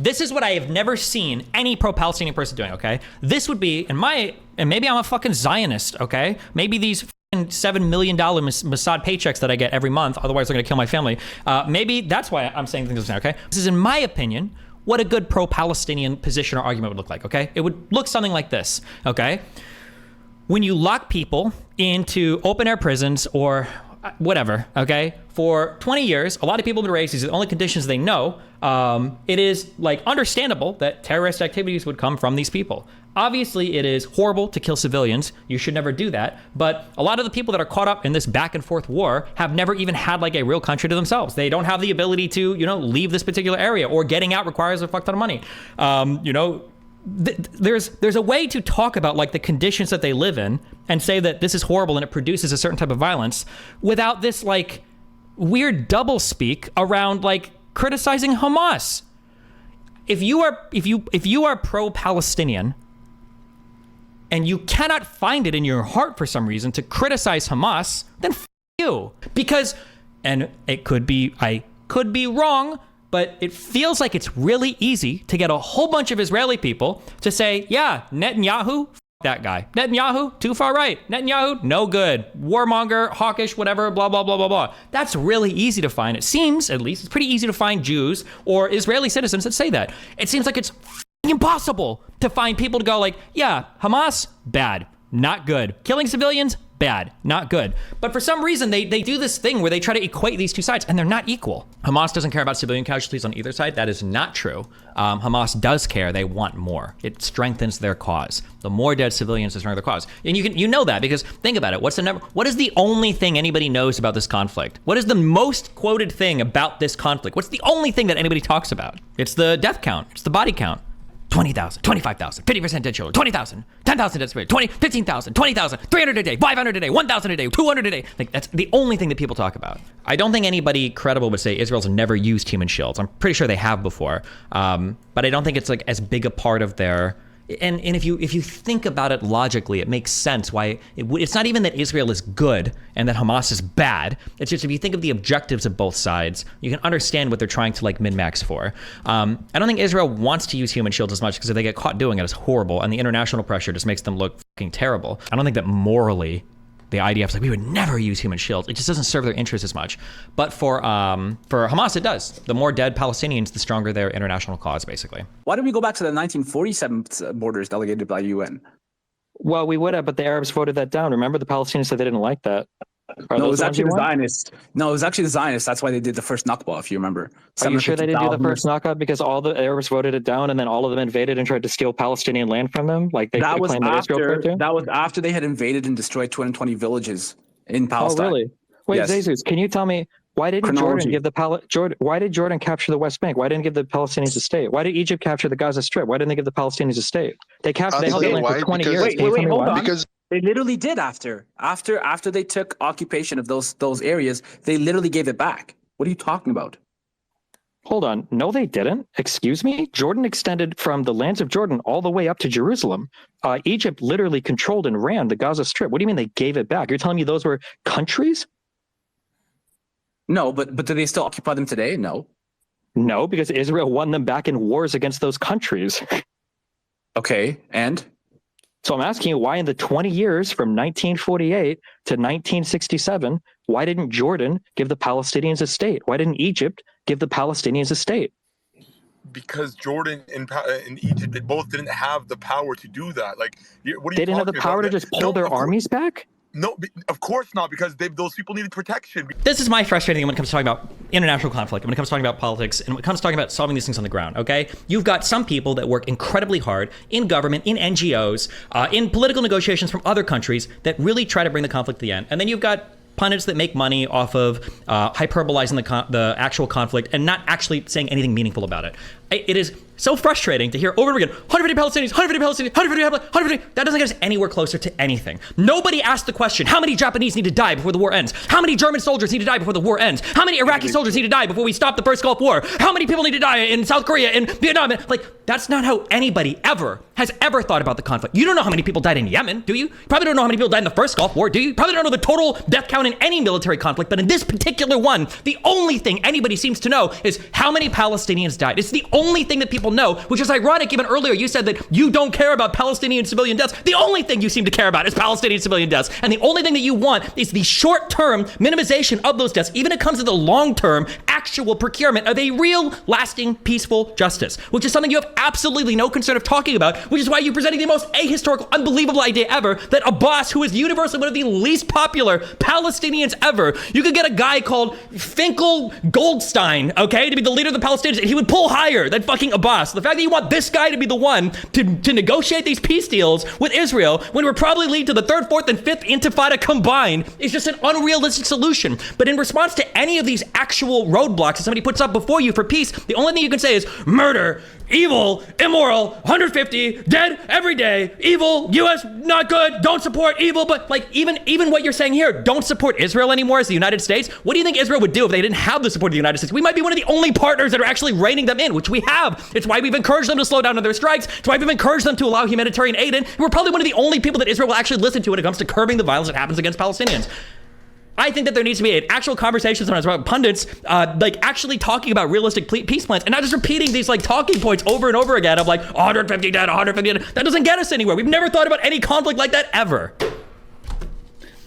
This is what I have never seen any pro-Palestinian person doing, okay? This would be, and maybe I'm a fucking Zionist, okay? Maybe these $7 million Mossad paychecks that I get every month, otherwise they're gonna kill my family. Maybe that's why I'm saying things like that, okay? This is, in my opinion, what a good pro-Palestinian position or argument would look like, okay? It would look something like this, okay? When you lock people into open-air prisons or whatever, okay, for 20 years, a lot of people have been raised, these are the only conditions they know, it is like understandable that terrorist activities would come from these people. Obviously, it is horrible to kill civilians. You should never do that. But a lot of the people that are caught up in this back and forth war have never even had like a real country to themselves. They don't have the ability to, leave this particular area, or getting out requires a fuck ton of money. There's a way to talk about like the conditions that they live in and say that this is horrible and it produces a certain type of violence without this like weird double speak around like criticizing Hamas. If you are pro-Palestinian and you cannot find it in your heart for some reason to criticize Hamas, then f you. Because, and I could be wrong, but it feels like it's really easy to get a whole bunch of Israeli people to say, yeah, Netanyahu, f that guy. Netanyahu, too far right. Netanyahu, no good. Warmonger, hawkish, whatever, blah, blah, blah, blah, blah. That's really easy to find. It seems, at least, it's pretty easy to find Jews or Israeli citizens that say that. It seems like it's impossible to find people to go like, yeah, Hamas, bad, not good. Killing civilians, bad, not good. But for some reason, they do this thing where they try to equate these two sides, and they're not equal. Hamas doesn't care about civilian casualties on either side. That is not true. Hamas does care. They want more. It strengthens their cause. The more dead civilians, the stronger their cause. And you know that because think about it. What is the only thing anybody knows about this conflict? What is the most quoted thing about this conflict? What's the only thing that anybody talks about? It's the death count. It's the body count. 20,000, 25,000, 50% dead children, 20,000, 10,000 dead civilians, 15,000, 20,000, 300 a day, 500 a day, 1,000 a day, 200 a day. Like that's the only thing that people talk about. I don't think anybody credible would say Israel's never used human shields. I'm pretty sure they have before, but I don't think it's like as big a part of their. And if you think about it logically, it makes sense why it's not even that Israel is good and that Hamas is bad. It's just if you think of the objectives of both sides, you can understand what they're trying to like min-max for. I don't think Israel wants to use human shields as much because if they get caught doing it, it's horrible, and the international pressure just makes them look fucking terrible. I don't think that morally the IDF's like, we would never use human shields. It just doesn't serve their interests as much. But for Hamas, it does. The more dead Palestinians, the stronger their international cause, basically. Why don't we go back to the 1947 borders delegated by UN? Well, we would have, but the Arabs voted that down. Remember, the Palestinians said they didn't like that. No, it was actually the Zionists. No, it was actually the Zionists. That's why they did the first Nakba, if you remember. Are you sure they didn't do the first Nakba because all the Arabs voted it down and then all of them invaded and tried to steal Palestinian land from them? Like they claimed that Israel did? That was after they had invaded and destroyed 220 villages in Palestine. Oh, really? Wait, yes. Jesus, can you tell me why didn't Jordan give why did Jordan capture the West Bank? Why didn't give the Palestinians a state? Why did Egypt capture the Gaza Strip? Why didn't they give the Palestinians a state? They held the land for 20 years. Wait, hold on. Because they literally did after they took occupation of those areas, they literally gave it back. What are you talking about? Hold on. No, they didn't. Excuse me? Jordan extended from the lands of Jordan all the way up to Jerusalem. Egypt literally controlled and ran the Gaza Strip. What do you mean they gave it back? You're telling me those were countries? No, but do they still occupy them today? No. No, because Israel won them back in wars against those countries. Okay, and? So I'm asking you, why in the 20 years from 1948 to 1967, why didn't Jordan give the Palestinians a state? Why didn't Egypt give the Palestinians a state? Because Jordan and Egypt, they both didn't have the power to do that. Like, what are you They didn't have the power to just pull their armies back? No, of course not, because those people needed protection. This is my frustrating thing when it comes to talking about international conflict, when it comes to talking about politics, and when it comes to talking about solving these things on the ground, okay? You've got some people that work incredibly hard in government, in NGOs, in political negotiations from other countries that really try to bring the conflict to the end. And then you've got pundits that make money off of hyperbolizing the actual conflict and not actually saying anything meaningful about it. It is so frustrating to hear over and over again, 150 Palestinians, 150 Palestinians, 150. That doesn't get us anywhere closer to anything. Nobody asked the question, how many Japanese need to die before the war ends? How many German soldiers need to die before the war ends? How many Iraqi soldiers need to die before we stop the first Gulf War? How many people need to die in South Korea, in Vietnam? Like, that's not how anybody has ever thought about the conflict. You don't know how many people died in Yemen, do you? Probably don't know how many people died in the first Gulf War, do you? Probably don't know the total death count in any military conflict, but in this particular one, the only thing anybody seems to know is how many Palestinians died. It's the only thing that people know, which is ironic. Even earlier, you said that you don't care about Palestinian civilian deaths. The only thing you seem to care about is Palestinian civilian deaths. And the only thing that you want is the short-term minimization of those deaths, even when it comes to the long-term actual procurement of a real, lasting, peaceful justice, which is something you have absolutely no concern of talking about, which is why you're presenting the most ahistorical, unbelievable idea ever that Abbas, who is universally one of the least popular Palestinians ever, you could get a guy called Finkel Goldstein, okay, to be the leader of the Palestinians, and he would pull higher than fucking Abbas. The fact that you want this guy to be the one to negotiate these peace deals with Israel when it would probably lead to the third, fourth, and fifth intifada combined is just an unrealistic solution. But in response to any of these actual roadblocks that somebody puts up before you for peace, the only thing you can say is murder, evil, immoral, 150, dead every day, evil, US, not good, don't support evil. But like even what you're saying here, don't support Israel anymore as the United States. What do you think Israel would do if they didn't have the support of the United States? We might be one of the only partners that are actually reining them in, which we have. It's why we've encouraged them to slow down on their strikes. It's why we've encouraged them to allow humanitarian aid in. We're probably one of the only people that Israel will actually listen to when it comes to curbing the violence that happens against Palestinians. I think that there needs to be an actual conversation sometimes about pundits, like actually talking about realistic peace plans and not just repeating these like talking points over and over again of like 150 dead, 150 dead. That doesn't get us anywhere. We've never thought about any conflict like that ever.